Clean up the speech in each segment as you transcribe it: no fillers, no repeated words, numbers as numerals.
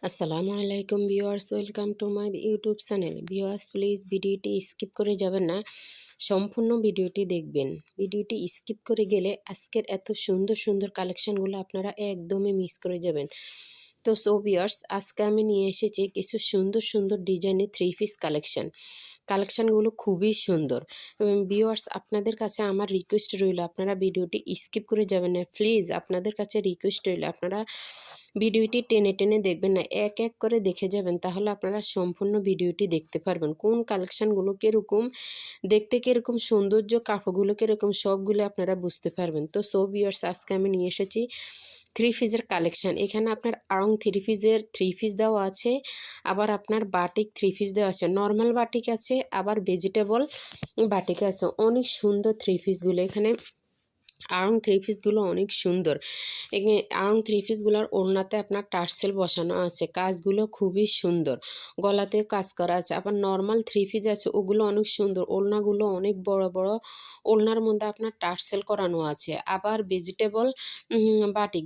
আসসালামু আলাইকুম viewers, welcome to my YouTube channel. Viewers please ভিডিওটি স্কিপ করে যাবেন না, সম্পূর্ণ ভিডিওটি দেখবেন। ভিডিওটি স্কিপ করে গেলে আজকের এত সুন্দর সুন্দর কালেকশনগুলো আপনারা একদমই মিস করে যাবেন। তো ভিউয়ার্স, আজকে আমি নিয়ে এসেছি কিছু সুন্দর সুন্দর ডিজাইনের থ্রি পিস কালেকশনগুলো খুবই সুন্দর। ভিউয়ার্স, আপনাদের কাছে আমার রিকোয়েস্ট রইল, আপনারা ভিডিওটি স্কিপ করে যাবেন না প্লিজ। আপনাদের কাছে রিকোয়েস্ট রইল, আপনারা ভিডিওটি টেনে টেনে দেখবেন না, এক এক করে দেখে যাবেন, তাহলে আপনারা সম্পূর্ণ ভিডিওটি দেখতে পারবেন। কোন কালেকশনগুলো কীরকম দেখতে, কীরকম সৌন্দর্য, কাপড়গুলো কীরকম, সবগুলো আপনারা বুঝতে পারবেন। তো ভিউয়ার্স, আজকে আমি নিয়ে এসেছি থ্রি পিসের কালেকশন। এখানে আপনার আড়ং থ্রি পিস দেওয়া আছে, আবার আপনার বাটিক থ্রি পিস দেওয়া আছে, নর্মাল বাটিক আছে, আবার ভেজিটেবল বাটিক আছে। অনেক সুন্দর থ্রি পিসগুলো। এখানে আড়ং থ্রি পিসগুলো অনেক সুন্দর। এখানে আড়ং থ্রি পিসগুলোর ওড়নাতে আপনার টার্সেল বসানো আছে, কাজগুলো খুবই সুন্দর, গলাতেও কাজ করা আছে। আবার নর্মাল থ্রি পিস আছে, ওগুলো অনেক সুন্দর, ওড়নাগুলো অনেক বড় বড়, ওড়নার মধ্যে আপনার টার্সেল করানো আছে। আবার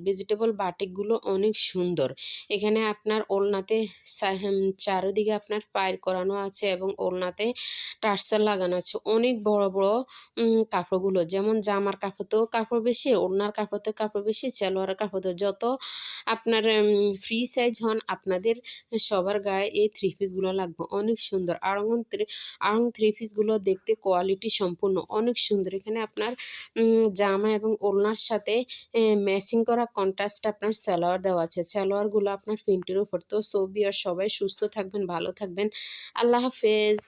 ভেজিটেবল বাটিকগুলো অনেক সুন্দর। এখানে আপনার ওড়নাতে চারোদিকে আপনার পায়ের করানো আছে এবং ওড়নাতে টার্সেল লাগানো আছে। অনেক বড় বড় কাপড়গুলো, যেমন জামার কাপড় তো কাপড় বেশি, ওড়নার কাপড়তে কাপড় বেশি, সালোয়ারের কাপড়তে, যত আপনার ফ্রি সাইজ হন আপনাদের সবার গায়ে এই থ্রি পিসগুলো লাগবে। অনেক সুন্দর আড়ং থ্রি পিসগুলো দেখতে কোয়ালিটি সম্পূর্ণ অনেক সুন্দর। এখানে আপনার জামা এবং ওড়নার সাথে ম্যাচিং করা কন্ট্রাস্ট আপনার সালোয়ার দেওয়া আছে, সালোয়ারগুলো আপনার প্রিন্টের উপর। তো আর সবাই সুস্থ থাকবেন, ভালো থাকবেন, আল্লাহ হাফেজ।